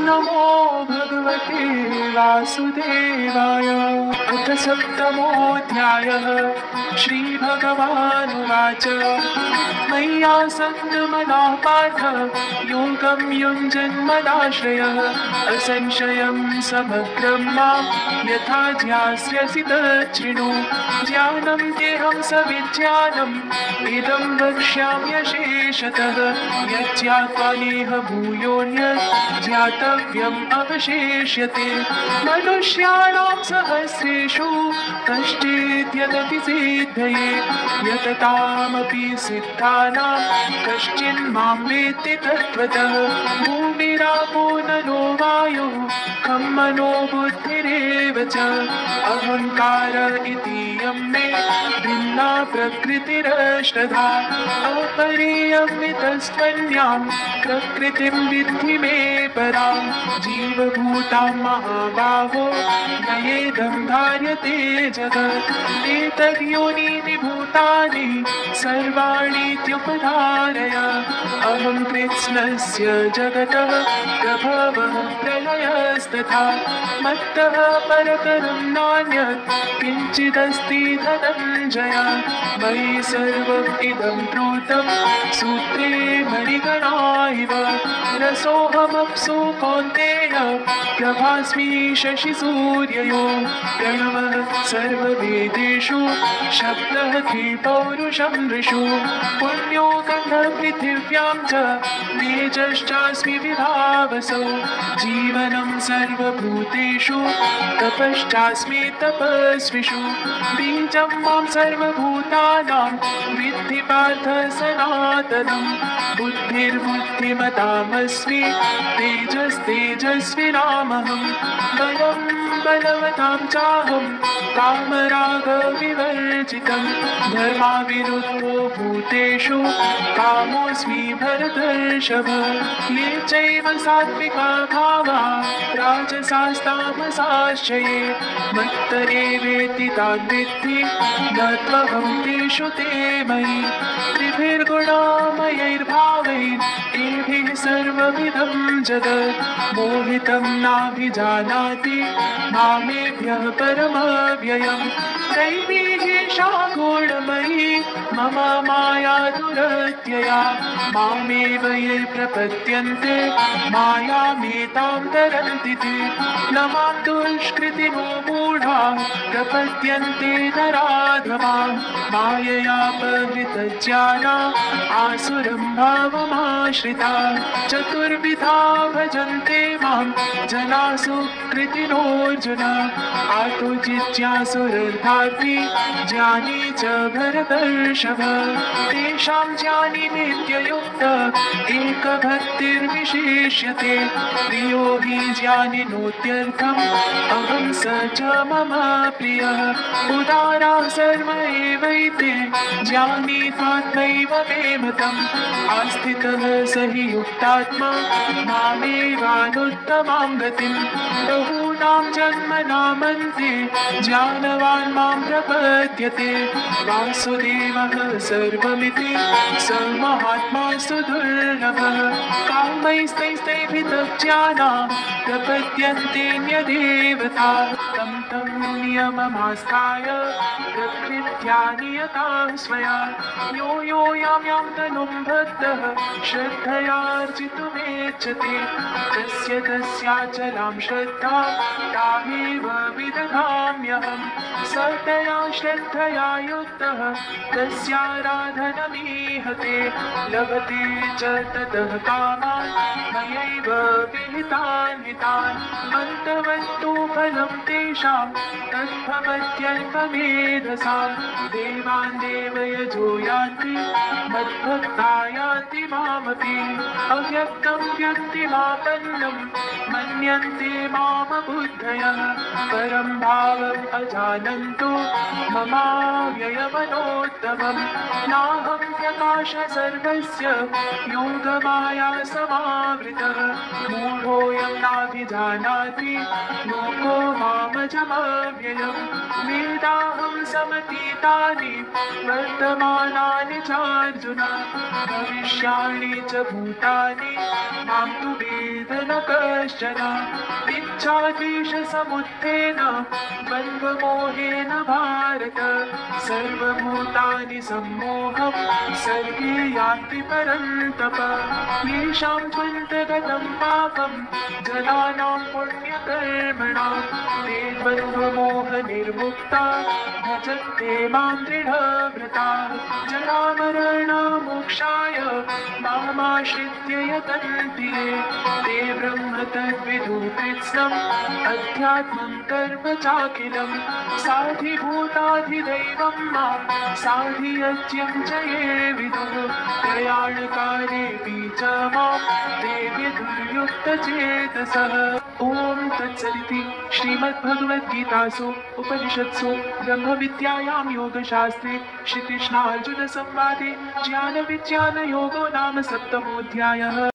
नमो भगवते वासुदेवाय। अथ सप्तमोऽध्यायः। श्रीभगवानुवाच मय्यासक्तमनः पार्थ योगं युञ्जन्मदाश्रयः असंशयं समग्रं मां यथा ध्यास्यसि तच्छृणु। ज्ञानं तेऽहं सविज्ञानम् इदं वक्ष्याम्यशेषतः यज्ञात्वा नेह भूयोऽन्यत् ज्ञातव्यम् अवशेष्यते। मनुष्याणां सहस्रेषु कश्चित् यदति सिद्धये यततामपि सिद्धानां कश्चिन्मां वेत्ति तत्त्वतः। भूमिरापो नलो वायुः खं मनो बुद्धिरेव च अहङ्कार इतीयं मे भिन्ना प्रकृतिरष्टधा। अपरियमितस्त्वन्यां प्रकृतिं विद्धि मे परां जीवभूतां महाबाहो नयेदं धार्यते जगत्। एतद्योनीनि भूतानि सर्वाणीत्युपधारय अहं कृत्स्नस्य जगतः प्रभवः प्रलयस्तथा। मत्तः परतरं नान्यत् किञ्चिदस्ति धनञ्जय। मयि सर्वम् इदं प्रोतं सूत्रे मणिगणा इव। रसोऽहमप्सु कौन्तेय प्रभास्मि शशिसूर्ययो। प्रणवः सर्ववेदेषु शब्दः पौरुषं नृषु। पुण्यो गन्धपृथिव्यां च तेजश्चास्मि विभावसौ। जीवनं सर्वभूतेषु तपश्चास्मि तपस्विषु। बीजं मां सर्वभूतानां विद्धि पार्थ सनातनं। बुद्धिर्बुद्धिमतामस्मि तेजस्तेजस्विनामहं। बलं बलवतां चाहं कामरागविवर्जितं। धर्माविरुद्धो भूतेषु कामोऽस्मि भरतर्षभ। ये चैव सात्विका भावा राजसास्तामसाश्च ये मत्तरेवेति तान् विद्धि न त्वहं तेषु ते मयि। त्रिभिर्गुणामयैर्भावैः एभिः सर्वविधं जगत् मोहितं नाभिजानाति मामेभ्यः परमव्ययम्। दैवी ह्येषा गुणमयी मम माया दुरत्यया। मामेव ये प्रपद्यन्ते मायामेतां तरन्ति ते। न मां दुष्कृतिनो मूढा प्रपद्यन्ते नराधमाः। माययापहृतज्ञाना आसुरं भावमाश्रिता। चतुर्विधा भजन्ते मां जना सुकृतिनोऽर्जुन। आतो जिज्ञासुरर्थार्थी ज्ञानी च भरतर्षभ। तेषां ज्ञानी नित्ययुक्त एकभक्तिर्विशिष्यते। प्रियो हि ज्ञानिनोत्यर्थम् अहं स च मम प्रियः। उदारा सर्व एवैते ज्ञानी त्वात्मैव मे मतम्। आस्थितः स हि युक्तात्मा मामेवानुत्तमां गतिम्। बहूनां जन्मनामन्ते ज्ञानवान् मां प्रपद्यते। वासुदेवः सर्वमिति स महात्मा सुदुर्लभः। कामैस्तैस्तैभितज्ञाना प्रपद्यन्तेऽन्यदेवताः। तं तं नियममास्ताय प्रकृत्या नियतां स्वया। यो यो यां यां तनुं भक्तः श्रद्धयार्जितुमेच्छति तस्य तस्याचलां श्रद्धा तामेव विदधाम्यहम्। सतया श्रद्धया युक्तः तस्याराधनमीहते लभते च ततः कामान् मयैव विहितान् हितान्। अन्तवन्तु फलं तेषां तद्भवत्यल्पमेधसां। देवान् देवयजो यान्ति मद्भक्ता यान्ति मामपि। अव्यक्तं व्यक्तिमापन्नं मन्यन्ते मामबुद्धयः। परं भावम् अजानन्तो ममाव्ययमनोत्तमम्। नाहं प्रकाश सर्वस्य योगमाया समावृतः। मूढोऽयं नाभिजानाति लोको मामजमव्ययम् वेदाहं समतीतानि वर्तमानानि चार्जुन भविष्याणि च भूतानि मां तु वेद न कश्चन इच्छाद्वेषसमुत्थेन द्वन्द्वमोहेन भारत सर्वभूतानि सम्मोहं सर्गे यान्ति परन्तप येषां त्वन्तगतं पापं जनानां पुण्यकर्मणां ते द्वन्द्वमोहनिर्मुक्ता भजन्ते मां दृढव्रता जरामरणमोक्षाय मामाश्रित्य यतन्ति ये ते ब्रह्म तद्विदु कृत्स्नम् अध्यात्मं कर्म चाखिलं साधिभूताधिदैवं मां साधियज्ञं च ये विदुः प्रयाणकालेऽपि च मां ते विदुर्युक्तचेतसः। ॐ तत्सदिति श्रीमद्भगवद्गीतासु उपनिषत्सु ब्रह्मविद्यायां योगशास्त्रे श्रीकृष्णार्जुनसंवादे ज्ञानविज्ञानयोगो नाम 7मोऽध्यायः।